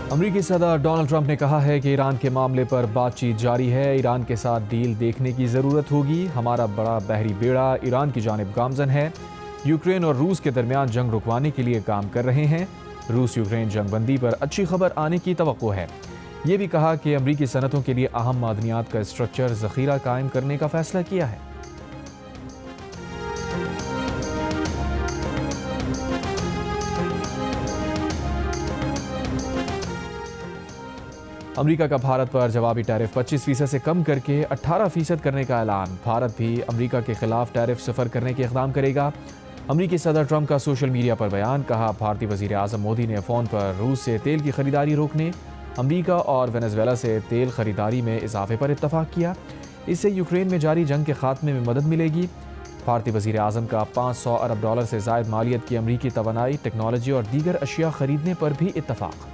अमरीकी सदर Donald Trump ने कहा है कि ईरान के मामले पर बातचीत जारी है। ईरान के साथ डील देखने की ज़रूरत होगी। हमारा बड़ा बहरी बेड़ा ईरान की जानिब गामजन है। यूक्रेन और रूस के दरमियान जंग रुकवाने के लिए काम कर रहे हैं। रूस यूक्रेन जंगबंदी पर अच्छी खबर आने की तवक्को है। ये भी कहा कि अमरीकी सनतों के लिए अहम मादनियात का स्ट्रक्चर ज़ख़ीरा कायम करने का फैसला किया है। अमेरिका का भारत पर जवाबी टैरिफ 25% से कम करके 18% करने का ऐलान। भारत भी अमेरिका के खिलाफ टैरिफ सिफर करने के इक़दाम करेगा। अमेरिकी सदर ट्रंप का सोशल मीडिया पर बयान। कहा, भारतीय वज़ीर आज़म मोदी ने फ़ोन पर रूस से तेल की खरीदारी रोकने, अमेरिका और वेनेजुएला से तेल खरीदारी में इजाफे पर इत्तफाक किया। इससे यूक्रेन में जारी जंग के खात्मे में मदद मिलेगी। भारतीय वज़ीर आज़म का $500 अरब से ज़ायद मालियत की अमेरिकी तवानाई, टेक्नोलॉजी और दीगर अशिया खरीदने पर भी इत्तफाक।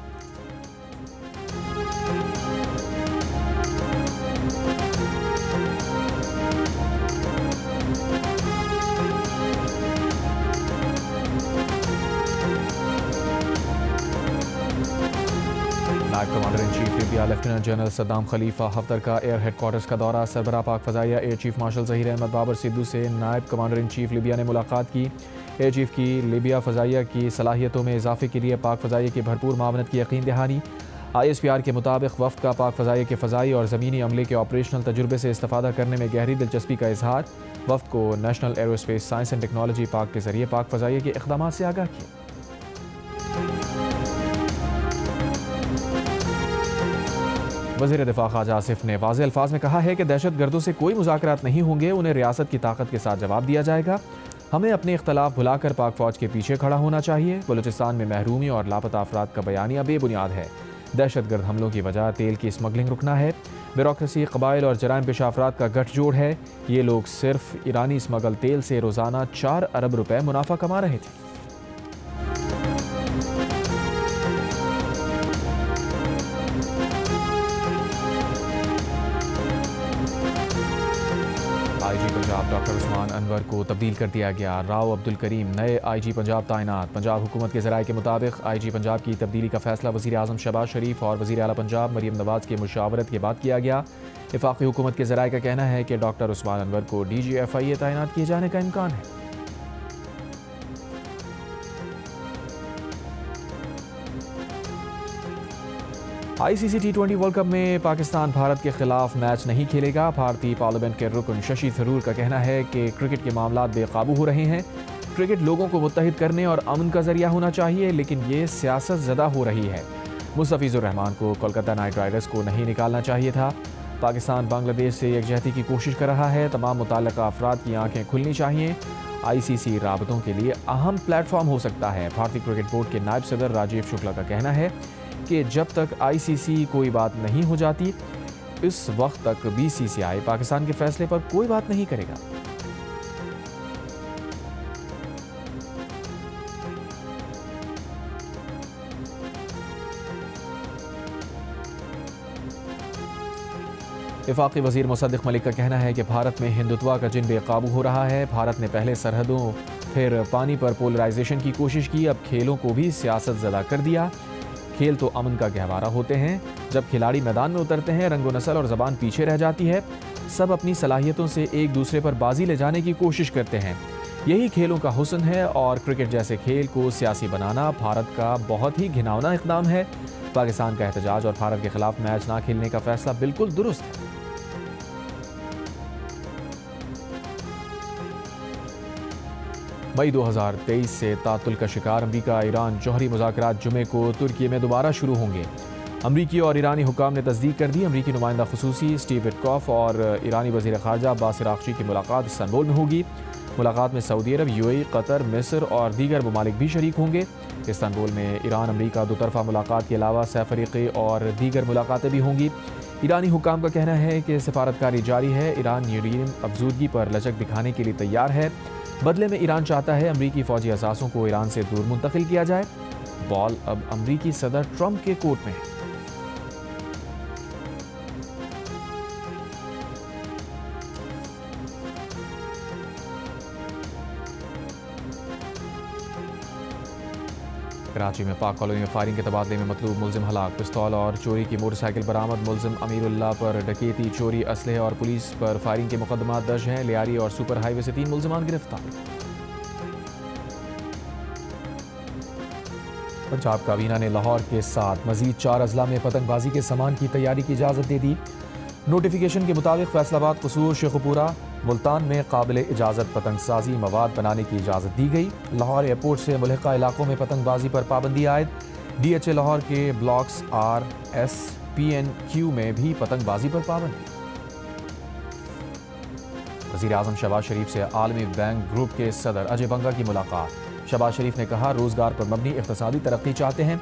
नायब commander in chief Libya lieutenant general Saddam Khalifa Haftar का एयर हेडक्वार्टर्स का दौरा। सरबराह पाक फ़ज़ाइया air chief marshal Zaheer Ahmed Babar Sidhu से नायब कमांडर इन चीफ लिबिया ने मुलाकात की। एयर चीफ की लिबिया फ़ज़ाइया की सलाहियतों में इजाफे के लिए पाक फ़ज़ाइया की भरपूर मावनत की यकीन दहानी। ISPR के मुताबिक वफ़द का पाक फ़ज़ाइया के फ़ज़ाई और ज़मीनी अमले के ऑपरेशनल तजुर्बे से इस्तेफ़ादा करने में गहरी दिलचस्पी का इजहार। वफ़द को national aerospace science and technology park के ज़रिए पाक फ़ज़ाइया के इक़दामात से आगाह किया। वज़ीर दिफ़ा ख़ाजा आसिफ ने वाज़ेह अल्फाज में कहा है कि दहशत गर्दों से कोई मुज़ाकरात नहीं होंगे, उन्हें रियासत की ताकत के साथ जवाब दिया जाएगा। हमें अपने इख्तलाफ भुलाकर पाक फ़ौज के पीछे खड़ा होना चाहिए। बलूचिस्तान में महरूमी और लापता अफराद का बयानिया बेबुनियाद है। दहशत गर्द हमलों की वजह तेल की स्मगलिंग रुकना है। ब्यूरोक्रेसी, कबाइल और जराइम पेशा अफराद का गठजोड़ है। ये लोग सिर्फ ईरानी स्मगल तेल से रोज़ाना 4 अरब रुपए मुनाफा कमा रहे थे। IG पंजाब डॉक्टर उस्मान अनवर को तब्दील कर दिया गया। राव अब्दुल करीम नए IG पंजाब तैनात। पंजाब हुकूमत के ज़राए के मुताबिक IG पंजाब की तब्दीली का फैसला वज़ीर आज़म शहबाज शरीफ और वज़ीर आला पंजाब मरीम नवाज़ की मुशावरत के बाद किया गया। वफाकी हुकूमत के ज़राए का कहना है कि डॉक्टर उस्मान अनवर को DG FIA तैनात किए जाने का इम्कान है। ICC T20 वर्ल्ड कप में पाकिस्तान भारत के खिलाफ मैच नहीं खेलेगा। भारतीय पार्लियामेंट के रुकन शशि थरूर का कहना है कि क्रिकेट के मामलात बेकाबू हो रहे हैं। क्रिकेट लोगों को मुत्तहिद करने और अमन का जरिया होना चाहिए, लेकिन ये सियासत ज़दा हो रही है। मुस्तफ़िज़ुर रहमान को कोलकाता नाइट राइडर्स को नहीं निकालना चाहिए था। पाकिस्तान बांग्लादेश से यकजहती की कोशिश कर रहा है। तमाम मुताल्लिक़ा अफराद की आंखें खुलनी चाहिए। ICC राबतों के लिए अहम प्लेटफॉर्म हो सकता है। भारतीय क्रिकेट बोर्ड के नायब सदर राजीव शुक्ला का कहना है कि जब तक ICC कोई बात नहीं हो जाती, इस वक्त तक BCCI पाकिस्तान के फैसले पर कोई बात नहीं करेगा। वफाकी वज़ीर मुसद्दिक़ मलिक का कहना है कि भारत में हिंदुत्व का जिन बेकाबू हो रहा है। भारत ने पहले सरहदों फिर पानी पर पोलराइजेशन की कोशिश की, अब खेलों को भी सियासत ज़दा कर दिया। खेल तो अमन का गहवारा होते हैं। जब खिलाड़ी मैदान में उतरते हैं, रंगो नस्ल और ज़बान पीछे रह जाती है। सब अपनी सलाहियतों से एक दूसरे पर बाजी ले जाने की कोशिश करते हैं। यही खेलों का हुस्न है और क्रिकेट जैसे खेल को सियासी बनाना भारत का बहुत ही घिनौना इक़दाम है। पाकिस्तान का एहतजाज और भारत के खिलाफ मैच ना खेलने का फैसला बिल्कुल दुरुस्त है। मई 2023 से तातुल का शिकार अमरीका ईरान जौहरी मुज़ाकरात जुमे को तुर्की में दोबारा शुरू होंगे। अमरीकी और ईरानी हुकाम ने तस्दीक कर दी। अमरीकी नुमाइंदा खुसूसी स्टीव विटकॉफ और ईरानी वज़ीर ख़ारजा अब्बास अराग़ची की मुलाकात इस्तांबुल में होगी। मुलाकात में सऊदी अरब, UAE, कतर, मिस्र और दीगर ममालिक भी शरीक होंगे। इस्तांबुल में ईरान अमरीका दोतरफ़ा मुलाकात के अलावा सैफ़रीक़ी और दीगर मुलाकातें भी होंगी। ईरानी हुकाम का कहना है कि सफारतकारी जारी है। ईरान यूरेनियम अफजूदगी पर लचक दिखाने के लिए तैयार है। बदले में ईरान चाहता है अमरीकी फ़ौजी असासों को ईरान से दूर मुंतकिल किया जाए। बॉल अब अमरीकी सदर ट्रंप के कोर्ट में है। कराची में पाक कॉलोनी में फायरिंग के तबादले में मतलूब मुलजिम हलाक, पिस्तौल और चोरी की मोटरसाइकिल बरामद। मुलजिम अमीरुल्लाह पर डकैती, चोरी, असलहे और पुलिस पर फायरिंग के मुकदमा दर्ज हैं। लियारी और सुपर हाईवे से 3 मुलजिमान गिरफ्तार। पंजाब काबीना ने लाहौर के साथ मजीद 4 अजला में पतंगबाजी के सामान की तैयारी की इजाज़त दे दी। नोटिफिकेशन के मुताबिक फैसलाबाद, कसूर, शेखुपुरा, मुल्तान में काबिल इजाज़त पतंगसाजी मवाद बनाने की इजाज़त दी गई। लाहौर एयरपोर्ट से मुल्हिका इलाकों में पतंगबाजी पर पाबंदी आयद। DHA लाहौर के ब्लॉक्स RS PNQ में भी पतंगबाजी पर पाबंदी। वज़ीर आज़म शहबाज शरीफ से आलमी बैंक ग्रुप के सदर अजय बंगा की मुलाकात। शहबाज शरीफ ने कहा, रोज़गार पर मबनी इक़्तिसादी तरक्की चाहते हैं।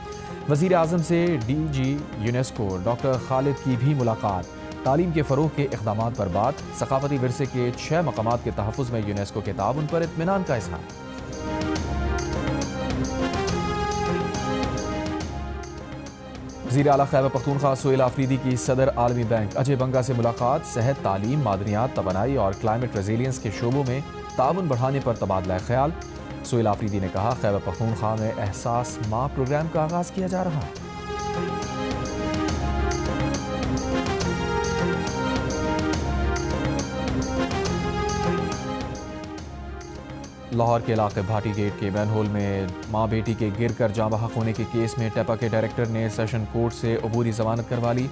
वज़ीर आज़म से DG यूनेस्को डॉक्टर खालिद की भी मुलाकात। तालीम के फ़रोग़ के इक़दामात पर बात। सक़ाफ़ती विरसे के 6 मक़ामात के तहफ़्फ़ुज़ में यूनेस्को के ताउन पर इत्मीनान का इज़हार। वज़ीर आला खैबर पख्तूनख्वा सोहेल आफरीदी की सदर आलमी बैंक अजय बंगा से मुलाकात। सेहत, तालीम, मादनियात, तवानाई और क्लाइमेट रेजिलियंस के शोबों में ताउन बढ़ाने पर तबादला ख्याल। सोहेल आफरीदी ने कहा, खैबर पख्तूनख्वा में एहसास माह प्रोग्राम का आगाज़ किया जा रहा है। लाहौर के इलाके भाटी गेट के मैनहोल में माँ बेटी के गिर कर जाँ बहक होने के केस में टेपा के डायरेक्टर ने सेशन कोर्ट से अबूरी जमानत करवा ली।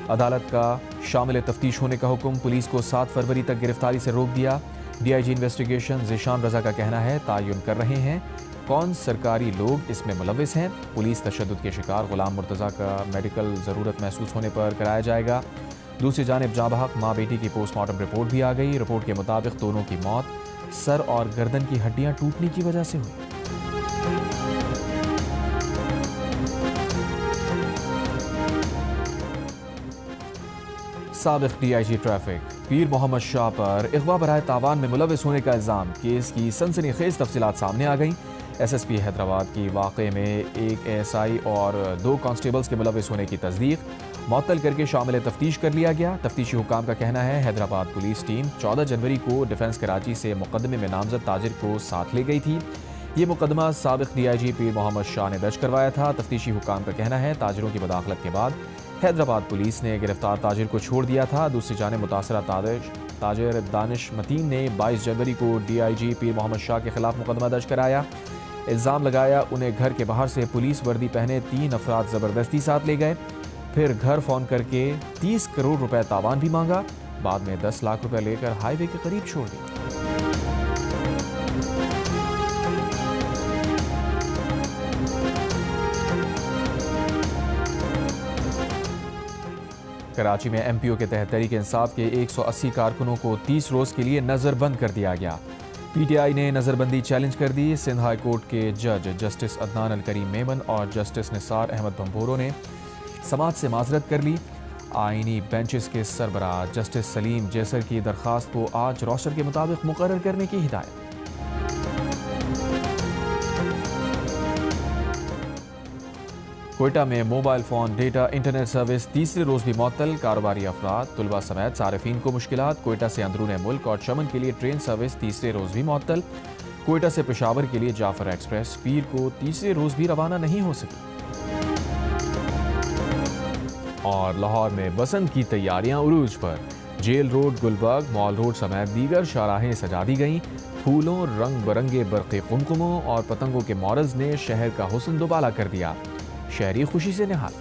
अदालत का शामिल तफ्तीश होने का हुक्म। पुलिस को 7 फरवरी तक गिरफ्तारी से रोक दिया। DIG इन्वेस्टिगेशन ज़ीशान रज़ा का कहना है, तयन कर रहे हैं कौन सरकारी लोग इसमें मुलव्विस हैं। पुलिस तशद्दुद के शिकार गुलाम मुर्तज़ा का मेडिकल ज़रूरत महसूस होने पर कराया जाएगा। दूसरी जानिब जाँ बहक माँ बेटी की पोस्टमार्टम रिपोर्ट भी आ गई। रिपोर्ट के मुताबिक दोनों की मौत सर और गर्दन की हड्डियां टूटने की वजह से हुई। साबिक DIG ट्रैफिक पीर मोहम्मद शाह पर अगवा बराए तावान में मुलव्विस होने का इल्ज़ाम। केस की सनसनीखेज तफसीलात सामने आ गई। SSP हैदराबाद की वाक़े में एक ASI और 2 कांस्टेबल्स के मुलव्विस होने की तस्दीक। मुअत्तल करके शामिल तफ्तीश कर लिया गया। तफ्तीशी हुकाम का कहना है, हैदराबाद पुलिस टीम 14 जनवरी को डिफेंस कराची से मुकदमे में नामजद ताजिर को साथ ले गई थी। ये मुकदमा साबिक DIG पीर मोहम्मद शाह ने दर्ज करवाया था। तफ्तीशी हुकाम का कहना है, ताजिरों की मदाखलत के बाद हैदराबाद पुलिस ने गिरफ्तार ताजिर को छोड़ दिया था। दूसरी जानिब मुतासरा ताजिर दानिश मतीन ने 22 जनवरी को DIG पीर मोहम्मद शाह के खिलाफ मुकदमा दर्ज कराया। इल्ज़ाम लगाया, उन्हें घर के बाहर से पुलिस वर्दी पहने 3 अफराद ज़बरदस्ती साथ ले गए। फिर घर फ़ोन करके 30 करोड़ रुपए तावान भी मांगा। बाद में 10 लाख रुपए लेकर हाईवे के करीब छोड़ दिया। कराची में MPO के तहत तहरीक इंसाफ के 180 कारकुनों को 30 रोज़ के लिए नज़रबंद कर दिया गया। PTI ने नज़रबंदी चैलेंज कर दी। सिंध हाई कोर्ट के जज जस्टिस अदनान अल करीम मेमन और जस्टिस निसार अहमद बम्बोरो ने समात से माजरत कर ली। आईनी बेंचेस के सरबराह जस्टिस सलीम जैसर की दरख्वास्त को आज रोस्टर के मुताबिक मुकर्रर करने की हिदायत। कोयटा में mobile phone, data, internet service तीसरे रोज़ भी मुअत्तल। कारोबारी अफराद, तुलबा समेत सारिफीन को मुश्किलात। कोयटा से अंदरून मुल्क और चमन के लिए ट्रेन सर्विस तीसरे रोज़ भी मुअत्तल। कोयटा से पेशावर के लिए जाफर एक्सप्रेस पीर को तीसरे रोज़ भी रवाना नहीं हो सकी। और लाहौर में बसंत की तैयारियां उरूज पर। जेल रोड, गुलबर्ग, मॉल रोड समेत दीगर शाहराहें सजा दी गईं। फूलों, रंग बरंगे बरक़े कुमकुमों और पतंगों के मॉडल्स ने शहर का हुस्न दुबाला कर दिया। शहरी खुशी से निहाल।